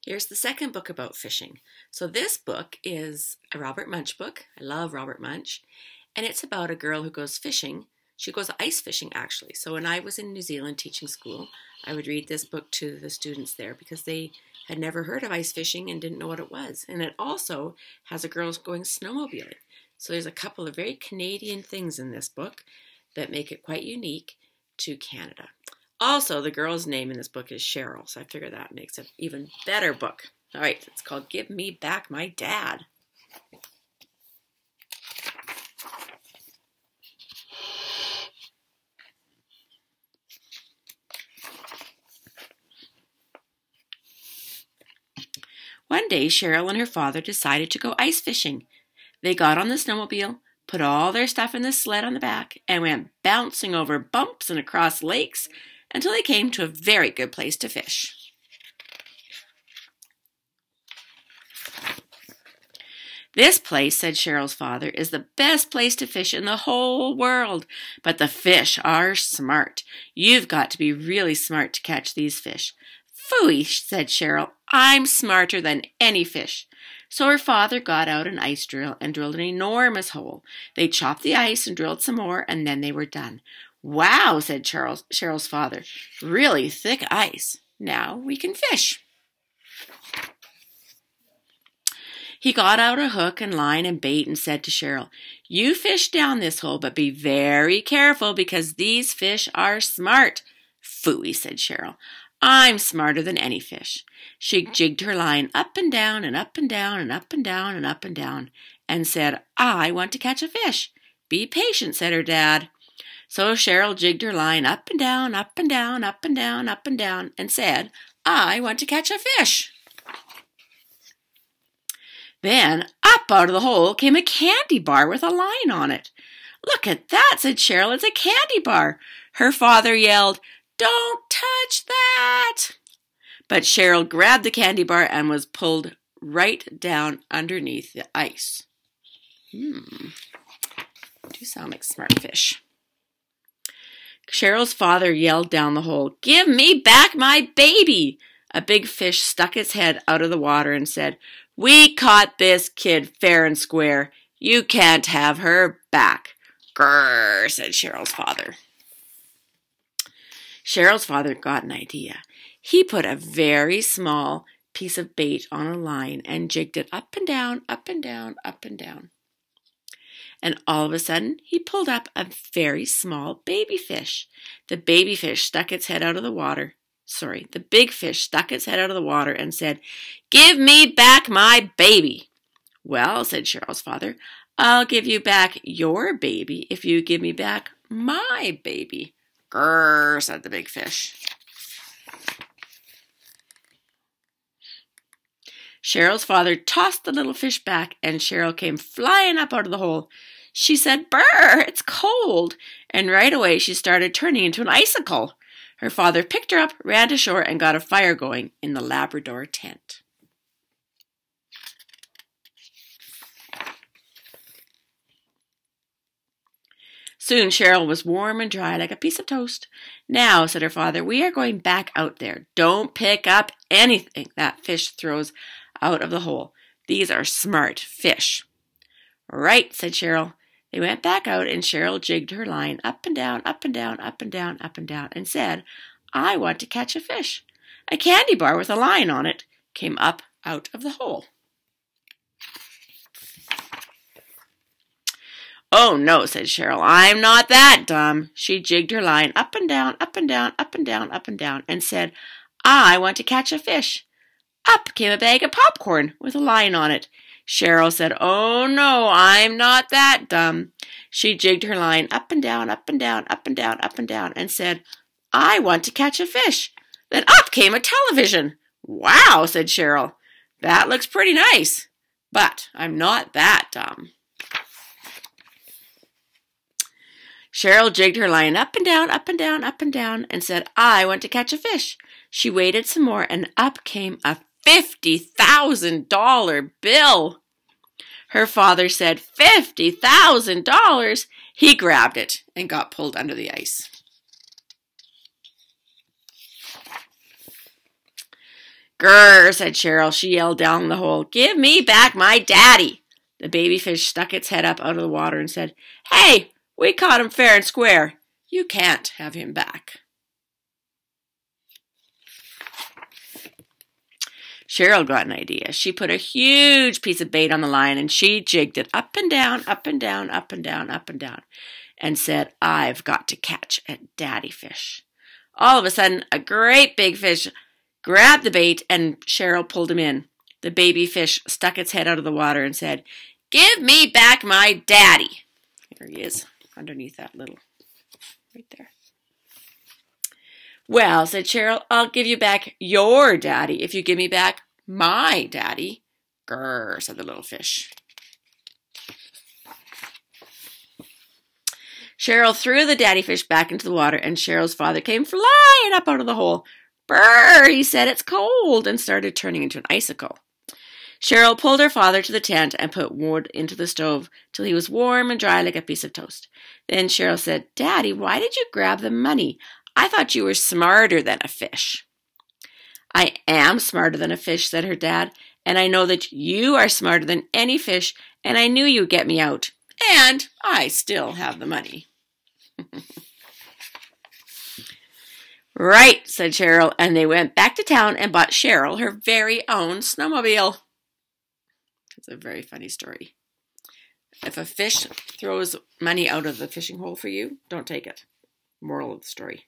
Here's the second book about fishing. So this book is a Robert Munsch book. I love Robert Munsch. And it's about a girl who goes fishing. She goes ice fishing, actually. So when I was in New Zealand teaching school, I would read this book to the students there because they had never heard of ice fishing and didn't know what it was. And it also has a girl going snowmobiling. So there's a couple of very Canadian things in this book that make it quite unique to Canada. Also, the girl's name in this book is Cheryl, so I figure that makes it an even better book. All right, it's called Give Me Back My Dad. One day, Cheryl and her father decided to go ice fishing. They got on the snowmobile, put all their stuff in the sled on the back, and went bouncing over bumps and across lakes until they came to a very good place to fish. This place, said Cheryl's father, is the best place to fish in the whole world, but the fish are smart. You've got to be really smart to catch these fish. Phooey, said Cheryl, I'm smarter than any fish. So her father got out an ice drill and drilled an enormous hole. They chopped the ice and drilled some more, and then they were done. Wow, said Cheryl's father, really thick ice. Now we can fish. He got out a hook and line and bait and said to Cheryl, you fish down this hole, but be very careful because these fish are smart. Phooey, said Cheryl, I'm smarter than any fish. She jigged her line up and down and up and down and up and down and up and down and said, I want to catch a fish. Be patient, said her dad. So Cheryl jigged her line up and down, up and down, up and down, up and down, and said, I want to catch a fish. Then up out of the hole came a candy bar with a line on it. Look at that, said Cheryl, it's a candy bar. Her father yelled, don't touch that. But Cheryl grabbed the candy bar and was pulled right down underneath the ice. Do sound like smart fish. Cheryl's father yelled down the hole, give me back my baby. A big fish stuck its head out of the water and said, we caught this kid fair and square. You can't have her back. Grrr, said Cheryl's father. Cheryl's father got an idea. He put a very small piece of bait on a line and jigged it up and down, up and down, up and down. And all of a sudden, he pulled up a very small baby fish. The baby fish stuck its head out of the water. The big fish stuck its head out of the water and said, give me back my baby. Well, said Cheryl's father, I'll give you back your baby if you give me back my baby. Grrr, said the big fish. Cheryl's father tossed the little fish back, and Cheryl came flying up out of the hole. She said, brr, it's cold. And right away she started turning into an icicle. Her father picked her up, ran to shore, and got a fire going in the Labrador tent. Soon Cheryl was warm and dry like a piece of toast. Now, said her father, we are going back out there. Don't pick up anything that fish throws out of the hole. These are smart fish. Right, said Cheryl. They went back out and Cheryl jigged her line up and down, up and down, up and down, up and down, and said, I want to catch a fish. A candy bar with a line on it came up out of the hole. Oh, no, said Cheryl, I'm not that dumb. She jigged her line up and down, up and down, up and down, up and down, and said, I want to catch a fish. Up came a bag of popcorn with a line on it. Cheryl said, oh, no, I'm not that dumb. She jigged her line up and down, up and down, up and down, up and down, and said, I want to catch a fish. Then up came a television. Wow, said Cheryl, that looks pretty nice, but I'm not that dumb. Cheryl jigged her line up and down, up and down, up and down, and said, I want to catch a fish. She waited some more, and up came a $50,000 bill. Her father said, $50,000? He grabbed it and got pulled under the ice. Grrr, said Cheryl. She yelled down the hole, "Give me back my daddy." The baby fish stuck its head up out of the water and said, "Hey, we caught him fair and square. You can't have him back." Cheryl got an idea. She put a huge piece of bait on the line and she jigged it up and down, up and down, up and down, up and down, and said, "I've got to catch a daddy fish." All of a sudden, a great big fish grabbed the bait and Cheryl pulled him in. The baby fish stuck its head out of the water and said, "Give me back my daddy." There he is, underneath that little, right there. "Well," said Cheryl, "I'll give you back your daddy if you give me back my daddy." "Grrr," said the little fish. Cheryl threw the daddy fish back into the water, and Cheryl's father came flying up out of the hole. "Brrr," he said, "it's cold," and started turning into an icicle. Cheryl pulled her father to the tent and put wood into the stove till he was warm and dry like a piece of toast. Then Cheryl said, "Daddy, why did you grab the money? I thought you were smarter than a fish." "I am smarter than a fish," said her dad, "and I know that you are smarter than any fish, and I knew you'd get me out. And I still have the money." "Right," said Cheryl, and they went back to town and bought Cheryl her very own snowmobile. It's a very funny story. If a fish throws money out of the fishing hole for you, don't take it. Moral of the story.